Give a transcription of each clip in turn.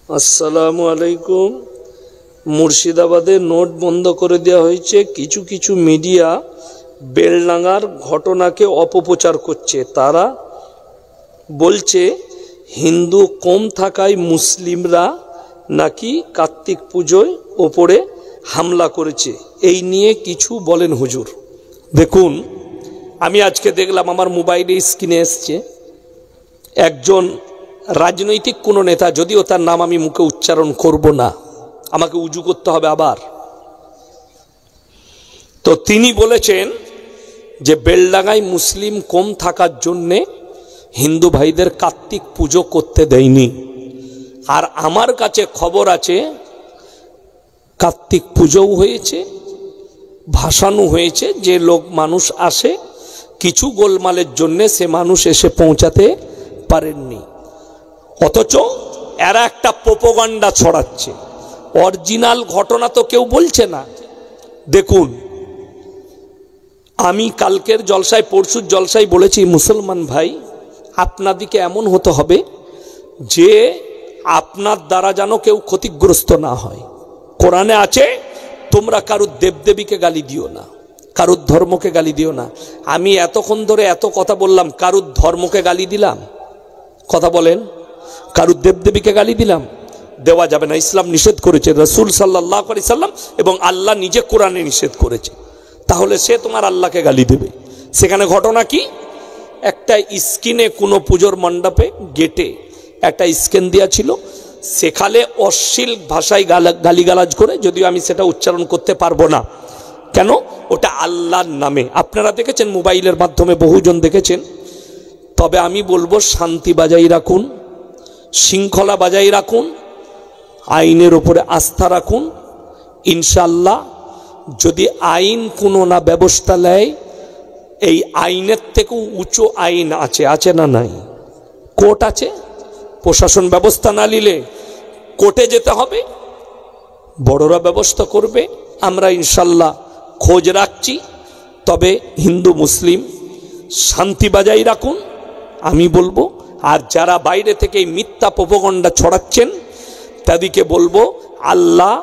আসসালামু আলাইকুম। মুর্শিদাবাদে নোট বন্ধ করে দেওয়া হয়েছে। কিছু কিছু মিডিয়া বেলডাঙ্গার ঘটনাকে অপপ্রচার করছে। তারা বলছে হিন্দু কম থাকায় মুসলিমরা নাকি কার্তিক পুজোয় ওপরে হামলা করেছে। এই নিয়ে কিছু বলেন হুজুর। দেখুন, আমি আজকে দেখলাম আমার মোবাইলে স্ক্রিনে এসছে একজন রাজনৈতিক কোনো নেতা, যদিও তার নাম আমি মুখে উচ্চারণ করব না, আমাকে উজু করতে হবে আবার। তো তিনি বলেছেন যে বেলডাঙ্গায় মুসলিম কম থাকার জন্যে হিন্দু ভাইদের কার্তিক পুজো করতে দেয়নি। আর আমার কাছে খবর আছে কার্তিক পুজোও হয়েছে, ভাসানো হয়েছে। যে লোক মানুষ আসে, কিছু গোলমালের জন্যে সে মানুষ এসে পৌঁছাতে পারেননি। অথচ এরা একটা প্রোপাগান্ডা ছড়াচ্ছে। অরিজিনাল ঘটনা তো কেউ বলছে না। দেখুন, আমি কালকের জলসায় পরশুর জলসায় বলেছি, মুসলমান ভাই আপনাদিকে এমন হতে হবে যে আপনার দ্বারা যেন কেউ ক্ষতিগ্রস্ত না হয়। কোরআনে আছে তোমরা কারুর দেবদেবীকে গালি দিও না, কারুর ধর্মকে গালি দিও না। আমি এতক্ষণ ধরে এত কথা বললাম, কারুর ধর্মকে গালি দিলাম? কথা বলেন, কারুর দেবদেবীকে গালি দিলাম? দেওয়া যাবে না। ইসলাম নিষেধ করেছে, রাসূল সাল্লাল্লাহু আলাইহি সাল্লাম এবং আল্লাহ নিজে কোরআনে নিষেধ করেছে। তাহলে সে তোমার আল্লাহকে গালি দেবে? সেখানে ঘটনা কি? একটা স্ক্রিনে কোনো পুজোর মণ্ডপে গেটে একটা স্ক্রিন দেওয়া ছিল, সেখানে অশ্লীল ভাষায় গালিগালাজ করে, যদিও আমি সেটা উচ্চারণ করতে পারবো না। কেন? ওটা আল্লাহর নামে। আপনারা দেখেছেন, মোবাইলের মাধ্যমে বহুজন দেখেছেন। তবে আমি বলবো শান্তি বজায় রাখুন, শৃঙ্খলা বজায় রাখুন, আইনের ওপরে আস্থা রাখুন। ইনশাআল্লাহ যদি আইন কোনো না ব্যবস্থা নেয়, এই আইনের থেকেও উঁচু আইন আছে, আছে না নাই? কোর্ট আছে। প্রশাসন ব্যবস্থা না নিলে কোর্টে যেতে হবে, বড়রা ব্যবস্থা করবে। আমরা ইনশাআল্লাহ খোঁজ রাখছি। তবে হিন্দু মুসলিম শান্তি বজায় রাখুন আমি বলবো। আর যারা বাইরে থেকে মিথ্যা প্রোপাগান্ডা ছড়াচ্ছেন তাদেরকে বলবো, আল্লাহ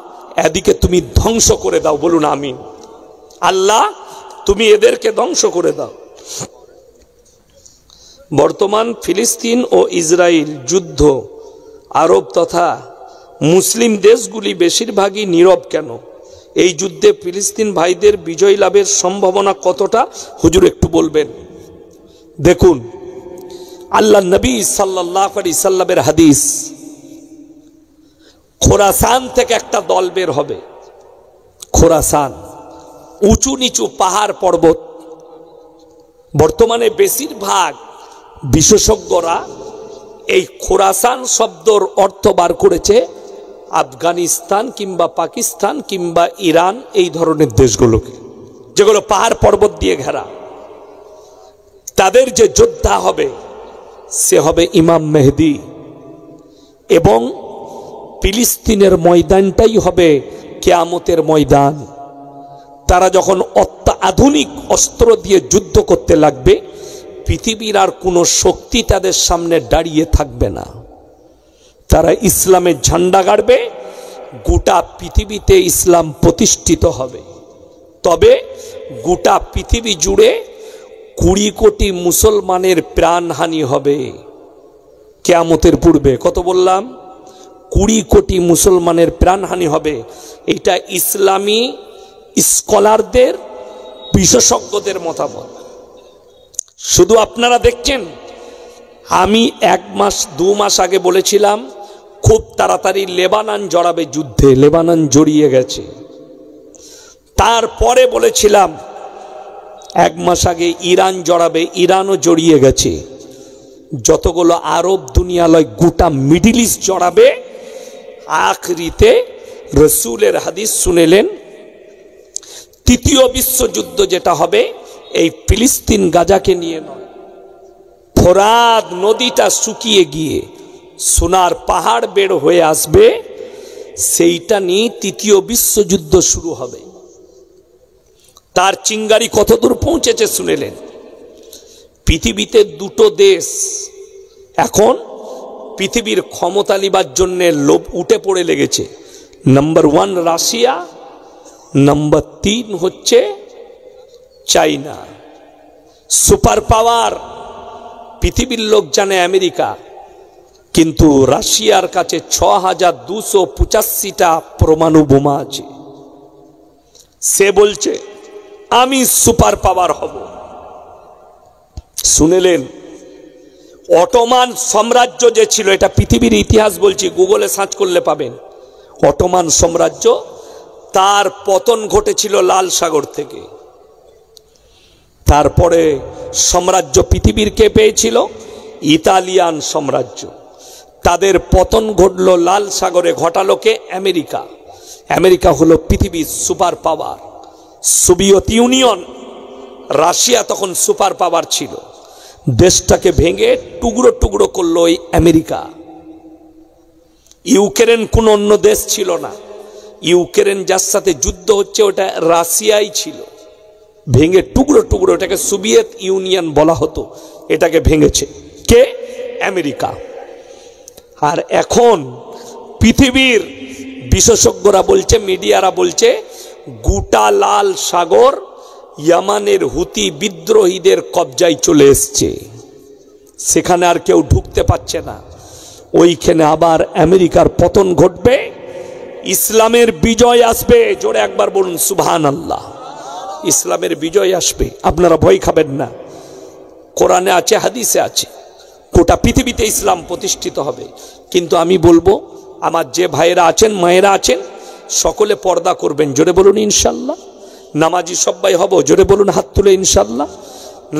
এদিকে তুমি ধ্বংস করে দাও। বলুন আমিন। আল্লাহ তুমি এদেরকে ধ্বংস করে দাও। বর্তমান ফিলিস্তিন ও ইসরায়েল যুদ্ধ আরব তথা মুসলিম দেশগুলি বেশিরভাগই নীরব কেন? এই যুদ্ধে ফিলিস্তিন ভাইদের বিজয় লাভের সম্ভাবনা কতটা হুজুর একটু বলবেন? দেখুন, আল্লাহ নবী সাল্লাল্লাহু আলাইহি সাল্লামের হাদিস, খোরাসান থেকে একটা দল বের হবে। খোরাসান উঁচু নিচু পাহাড় পর্বত। বর্তমানে বেশিরভাগ বিশেষজ্ঞরা এই খোরাসান শব্দর অর্থ বার করেছে আফগানিস্তান কিংবা পাকিস্তান কিংবা ইরান, এই ধরনের দেশগুলোকে, যেগুলো পাহাড় পর্বত দিয়ে ঘেরা। তাদের যে যোদ্ধা হবে সে হবে ইমাম মেহেদি, এবং ফিলিস্তিনের ময়দানটাই হবে কিয়ামতের ময়দান। তারা যখন অত্যাধুনিক অস্ত্র দিয়ে যুদ্ধ করতে লাগবে, পৃথিবীর আর কোনো শক্তি তাদের সামনে দাঁড়িয়ে থাকবে না। তারা ইসলামের ঝান্ডা গাড়বে, গোটা পৃথিবীতে ইসলাম প্রতিষ্ঠিত হবে। তবে গোটা পৃথিবী জুড়ে 20 কোটি মুসলমানের প্রাণহানি হবে কিয়ামতের পূর্বে। কত বললাম? 20 কোটি মুসলমানের প্রাণহানি হবে। এটা ইসলামী স্কলারদের, বিশেষজ্ঞদের মতামত। শুধু আপনারা দেখছেন, আমি 1 মাস 2 মাস আগে বলেছিলাম খুব তাড়াতাড়ি লেবানন জড়াবে যুদ্ধে। লেবানন জড়িয়ে গেছে। তারপরে বলেছিলাম 1 মাস আগে ইরান জড়াবে, ইরানও জড়িয়ে গেছে। যতগুলো আরব দুনিয়ালয়, গোটা মিডল ইস্ট জড়াবে। আখরিতে রসুলের হাদিস শুনেলেন, তৃতীয় বিশ্বযুদ্ধ যেটা হবে এই ফিলিস্তিন গাজাকে নিয়ে নয়। ফোরাত নদীটা শুকিয়ে গিয়ে সোনার পাহাড় বের হয়ে আসবে, সেইটা নিয়ে তৃতীয় বিশ্বযুদ্ধ শুরু হবে। তার চিঙ্গারি কতদূর পৌঁছেছে শুনেলেন। পৃথিবীতে 2টো দেশ এখন পৃথিবীর ক্ষমতা নিবার জন্য লোভ উঠে পড়ে লেগেছে। নাম্বার 1 রাশিয়া, নাম্বার 3 হচ্ছে চাইনা। সুপার পাওয়ার পৃথিবীর লোক জানে আমেরিকা, কিন্তু রাশিয়ার কাছে 6285টা পরমাণু বোমা আছে। সে বলছে আমি সুপার পাওয়ার হব। শুনেলেন, অটোমান সাম্রাজ্য যে ছিল, এটা পৃথিবীর ইতিহাস বলছি, গুগলে সার্চ করলে পাবেন। অটোমান সাম্রাজ্য, তার পতন ঘটেছিল লাল সাগর থেকে। তারপরে সাম্রাজ্য পৃথিবীর কে পেয়েছিল? ইতালিয়ান সাম্রাজ্য। তাদের পতন ঘটল লাল সাগরে, ঘটালো কে? আমেরিকা। আমেরিকা হলো পৃথিবীর super power. Soviet union, Russia তখন সুপার পাওয়ার ছিল। দেশটাকে ভেঙে টুকরো টুকরো করলো ওই আমেরিকা। ইউক্রেন কোন অন্য দেশ ছিল না। ইউক্রেন যার সাথে যুদ্ধ হচ্ছে ওটা রাশিয়াই ছিল। ভেঙে টুকরো টুকরো, এটাকে সোভিয়েত ইউনিয়ন বলা হতো, এটাকে ভেঙেছে কে? আমেরিকা। আর এখন পৃথিবীর বিশেষজ্ঞরা বলছে, মিডিয়ারা বলছে, গোটা লাল সাগর ইয়ামানের হুতি বিদ্রোহীদের কবজায় চলে এসছে। সেখানে আর কেউ ঢুকতে পারছে না। ওইখানে আবার আমেরিকার পতন ঘটবে, ইসলামের বিজয় আসবে। জোরে একবার বলুন সুবহানাল্লাহ। ইসলামের বিজয় আসবে, আপনারা ভয় খাবেন না। কোরআনে আছে, হাদিসে আছে, গোটা পৃথিবীতে ইসলাম প্রতিষ্ঠিত হবে। কিন্তু আমি বলবো, আমার যে ভাইয়েরা আছেন, মায়েরা আছেন, সকলে পর্দা করবেন। জোরে বলুন ইনশাল্লাহ। নামাজি সবাই হব, জোরে বলুন হাত তুলে ইনশাল্লাহ।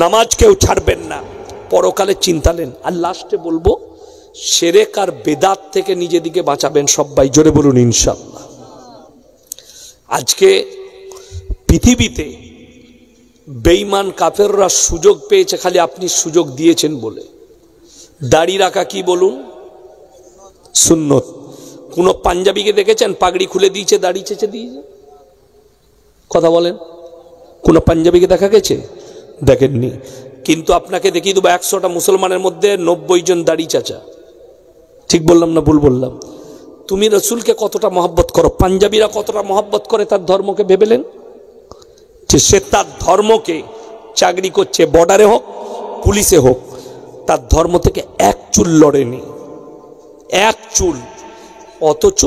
নামাজ কেউ ছাড়বেন না, পরকালে চিন্তালেন। আর লাস্টে বলবো, শিরক আর বেদাত থেকে নিজেদিকে বাঁচাবেন সবাই, জোরে বলুন ইনশাল্লাহ। আজকে পৃথিবীতে বেঈমান কাফেররা সুযোগ পেয়েছে, খালি আপনি সুযোগ দিয়েছেন বলে। দাড়ি রাখা কি বলুন? সুন্নত। কোন পাঞ্জাবিকে দেখেছেন পাগড়ি খুলে দিয়েছে, দাড়ি চেঁচে দিয়েছে? কথা বলেন, কোন পাঞ্জাবিকে দেখা গেছে? দেখেননি। কিন্তু আপনাকে দেখিয়ে দেবো 100টা মুসলমানের মধ্যে 90 জন দাড়ি চাচা। ঠিক বললাম না ভুল বললাম? তুমি রসুলকে কতটা মহব্বত করো, পাঞ্জাবিরা কতটা মহব্বত করে তার ধর্মকে ভেবেলেন? যে সে তার ধর্মকে চাকরি করছে, বর্ডারে হোক পুলিশে হোক, তার ধর্ম থেকে এক চুল লড়েনি, এক চুল। অথচ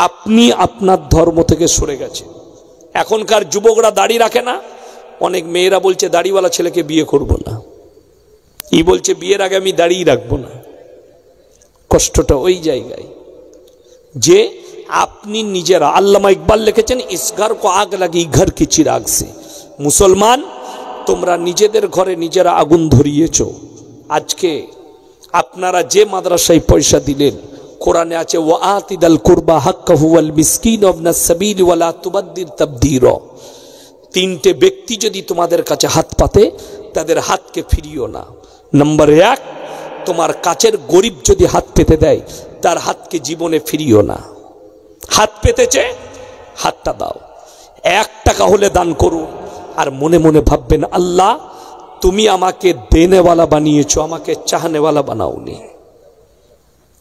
আপনি আপনার ধর্ম থেকে সরে গেছে। এখনকার যুবকরা দাড়ি রাখে না, অনেক মেয়েরা বলছে দাড়িওয়ালা ছেলেকে বিয়ে করব না। ই বলছে বিয়ের আগে আমি দাড়িই রাখবো না। কষ্টটা ওই জায়গায় যে আপনি নিজেরা, আল্লামা ইকবাল লিখেছেন, ইস ঘর কো আগ লাগি ঘর কি চিরাগ সে। মুসলমান, তোমরা নিজেদের ঘরে নিজেরা আগুন ধরিয়েছ। আজকে আপনারা যে মাদ্রাসায় পয়সা দিলেন, কোরআনে আছে ওয়া আতিদাল কুরবা হাক্কাহু ওয়াল মিসকিন ওয়াবনাস সাবিল ওয়ালা তুবাদ্দির তাবদীরা। তিনটে ব্যক্তি যদি তোমাদের কাছে হাত পাতে, তাদের হাতকে ফিরিও না। নাম্বার 1, তোমার কাছের গরিব যদি হাত পেতে দেয়, তার হাতকে জীবনে ফিরিও না। হাত পেতেছে, হাতটা দাও। 1 টাকা হলে দান করুন। আর মনে মনে ভাববেন, আল্লাহ তুমি আমাকে দেনেওয়ালা বানিয়েছো, আমাকে চাহনেওয়ালা বানাওনি।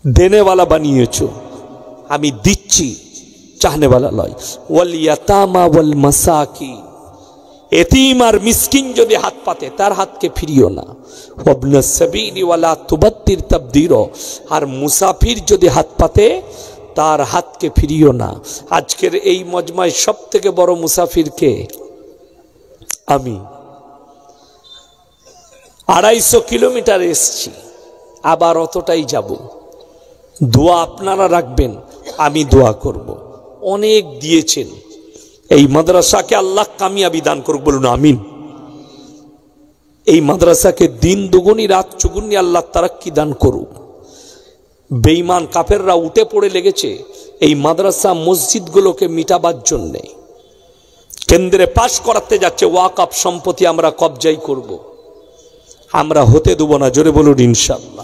দেনেওয়ালা বানিয়েছো, আমি দিচ্ছি, চাহনেওয়ালা লয়। ওয়াল ইয়াতামা ওয়াল মাসাকিন, এতিম আর মিসকিন যদি হাত পাতে, তার হাতকে ফিরিও না। ওয়াবনাস সাবিলি ওয়ালা তুবাদ্দির তাবদীরা, আর মুসাফির যদি হাত পাতে, তার হাতকে ফিরিও না। আজকের এই মজমায় সব থেকে বড় মুসাফির কে? আমি। 250 কিলোমিটার এসছি, আবার অতটাই যাব। দোয়া আপনারা রাখবেন, আমি দোয়া করব। অনেক দিয়েছেন, এই মাদ্রাসাকে আল্লাহ কামিয়াবি দান করুক, বলুন আমিন। এই মাদ্রাসাকে দিন দুগুনি রাত চুগুনি আল্লাহ তারাক্কি দান করুক। বেঈমান কাফেররা উঠে পড়ে লেগেছে এই মাদ্রাসা মসজিদগুলোকে মিটাবার জন্যে। কেন্দ্রে পাশ করাতে যাচ্ছে, ওয়াকফ সম্পত্তি আমরা কবজাই করব, আমরা হতে দেব না। জোরে বলুন ইনশাআল্লাহ।